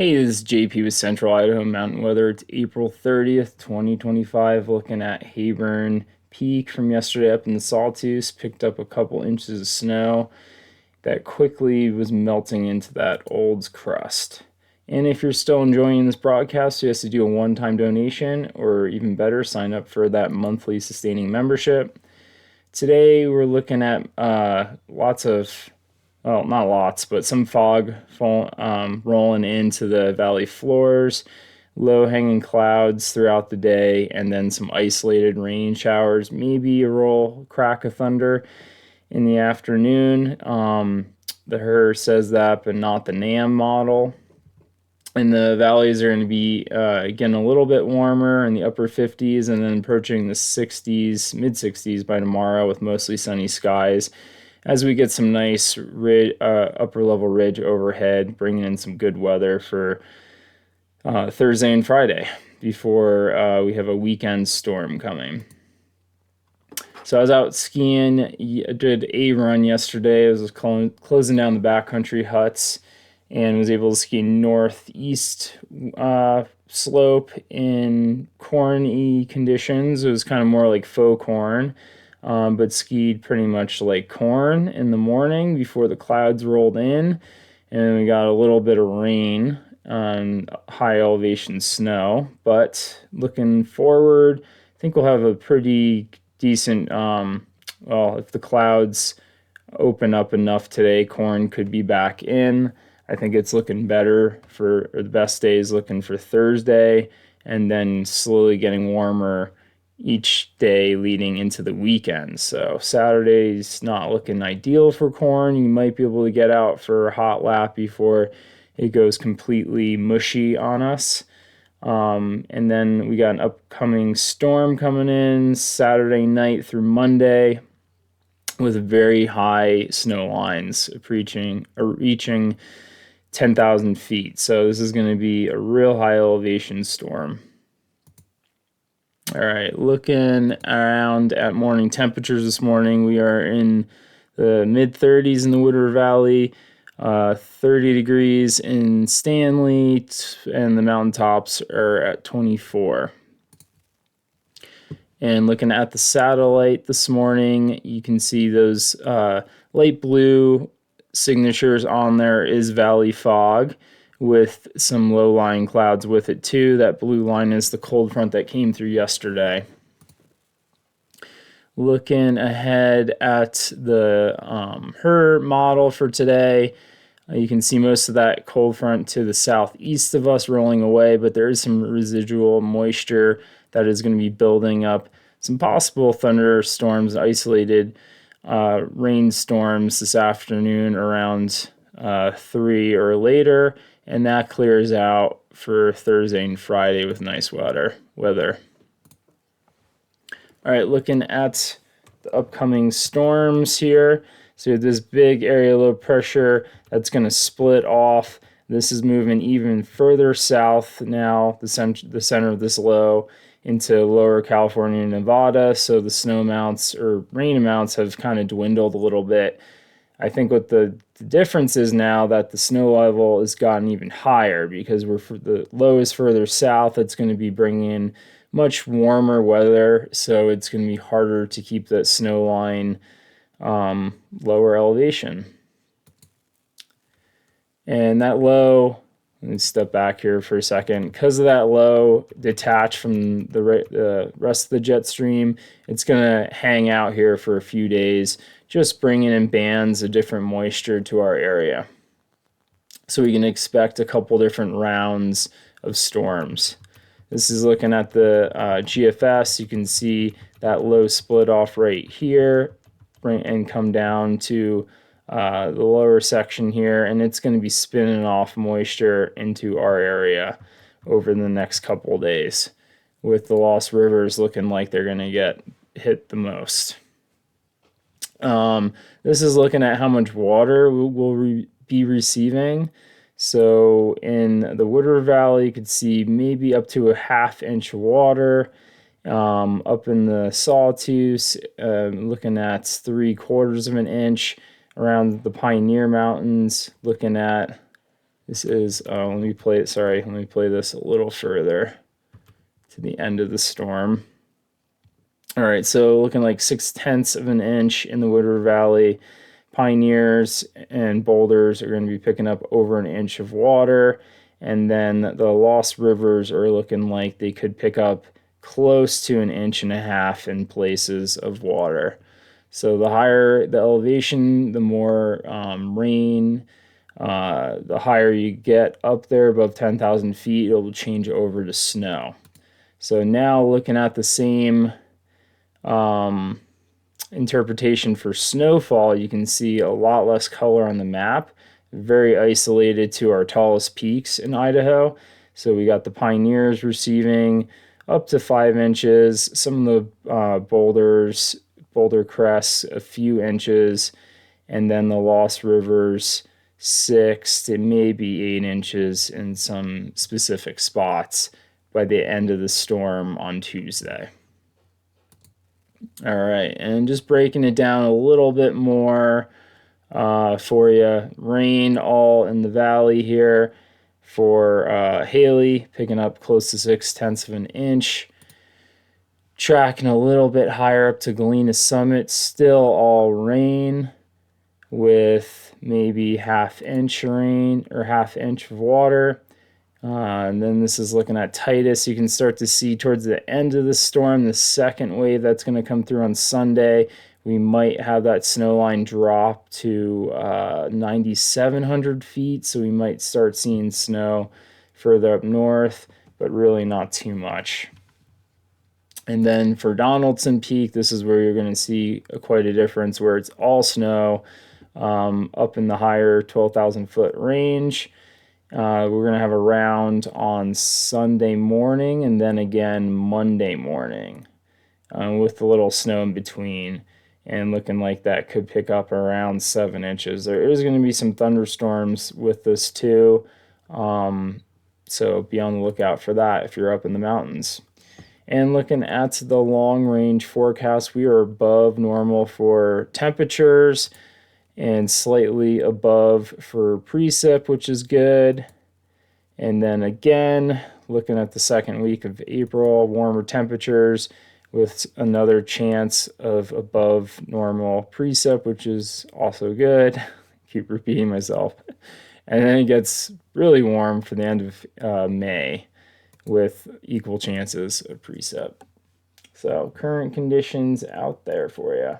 Hey, this is JP with Central Idaho Mountain Weather. It's April 30th, 2025. Looking at Hayburn Peak from yesterday up in the Sawtooth. Picked up a couple inches of snow that quickly was melting into that old crust. And if you're still enjoying this broadcast, you have to do a one-time donation, or even better, sign up for that monthly sustaining membership. Today we're looking at lots of, well, not lots, but some rolling into the valley floors, low hanging clouds throughout the day, and then some isolated rain showers, maybe a crack of thunder in the afternoon. The HRRR says that, but not the NAM model. And the valleys are going to be again a little bit warmer in the upper 50s and then approaching the 60s, mid 60s by tomorrow with mostly sunny skies as we get some nice upper level ridge overhead, bringing in some good weather for Thursday and Friday before we have a weekend storm coming. So I was out skiing. I did a run yesterday. I was closing down the backcountry huts and was able to ski northeast slope in corny conditions. It was kind of more like faux corn, but skied pretty much like corn in the morning before the clouds rolled in, and we got a little bit of rain on high elevation snow. But looking forward, I think we'll have a pretty decent, well, if the clouds open up enough today, corn could be back in. I think it's looking better or the best day is looking for Thursday, and then slowly getting warmer each day leading into the weekend. So Saturday's not looking ideal for corn. You might be able to get out for a hot lap before it goes completely mushy on us. And then we got an upcoming storm coming in Saturday night through Monday with very high snow lines reaching 10,000 feet. So this is going to be a real high elevation storm. All right, looking around at morning temperatures this morning, we are in the mid 30s in the Wood River Valley, 30 degrees in Stanley, and the mountaintops are at 24. And looking at the satellite this morning, you can see those light blue signatures on there is valley fog with some low-lying clouds with it too. That blue line is the cold front that came through yesterday. Looking ahead at the HRRR model for today, you can see most of that cold front to the southeast of us rolling away, but there is some residual moisture that is going to be building up. Some possible thunderstorms, isolated rainstorms this afternoon around 3 or later, and that clears out for Thursday and Friday with nice weather. All right, looking at the upcoming storms here. So this big area of low pressure that's going to split off. This is moving even further south now, the center of this low, into lower California and Nevada. So the snow amounts or rain amounts have kind of dwindled a little bit. I think what the difference is now that the snow level has gotten even higher because the low is further south. It's going to be bringing in much warmer weather, so it's going to be harder to keep that snow line lower elevation. And that low, let me step back here for a second. Because of that low detached from the rest of the jet stream, it's going to hang out here for a few days, just bringing in bands of different moisture to our area. So we can expect a couple different rounds of storms. This is looking at the GFS. You can see that low split off right here and come down to the lower section here, and it's going to be spinning off moisture into our area over the next couple of days, with the Lost Rivers looking like they're going to get hit the most. This is looking at how much water we'll be receiving. So in the Wood River Valley, you could see maybe up to a ½ inch of water. Up in the Sawtooth, looking at 3/4 of an inch. Around the Pioneer Mountains, looking at This is, let me play this a little further to the end of the storm. All right, so looking like 0.6 of an inch in the Woodward Valley. Pioneers and Boulders are going to be picking up over an inch of water. And then the Lost Rivers are looking like they could pick up close to 1.5 inches in places of water. So the higher the elevation, the more rain. The higher you get up there above 10,000 feet, it will change over to snow. So now looking at the same interpretation for snowfall, you can see a lot less color on the map, very isolated to our tallest peaks in Idaho. So we got the Pioneers receiving up to 5 inches, some of the Boulder Crests a few inches, and then the Lost Rivers 6 to maybe 8 inches in some specific spots by the end of the storm on Tuesday. All right, and just breaking it down a little bit more for you. Rain all in the valley here for Haley, picking up close to 0.6 of an inch. Tracking a little bit higher up to Galena Summit, still all rain with maybe 1/2 inch rain or 1/2 inch of water. And then this is looking at Titus. You can start to see towards the end of the storm, the second wave that's going to come through on Sunday. We might have that snow line drop to 9,700 feet. So we might start seeing snow further up north, but really not too much. And then for Donaldson Peak, this is where you're going to see quite a difference where it's all snow up in the higher 12,000 foot range. We're going to have a round on Sunday morning and then again Monday morning with a little snow in between, and looking like that could pick up around 7 inches. There is going to be some thunderstorms with this too, so be on the lookout for that if you're up in the mountains. And looking at the long range forecast, we are above normal for temperatures and slightly above for precip, which is good. And then again, looking at the second week of April, warmer temperatures with another chance of above normal precip, which is also good. Keep repeating myself. And then it gets really warm for the end of May with equal chances of precip. So current conditions out there for you.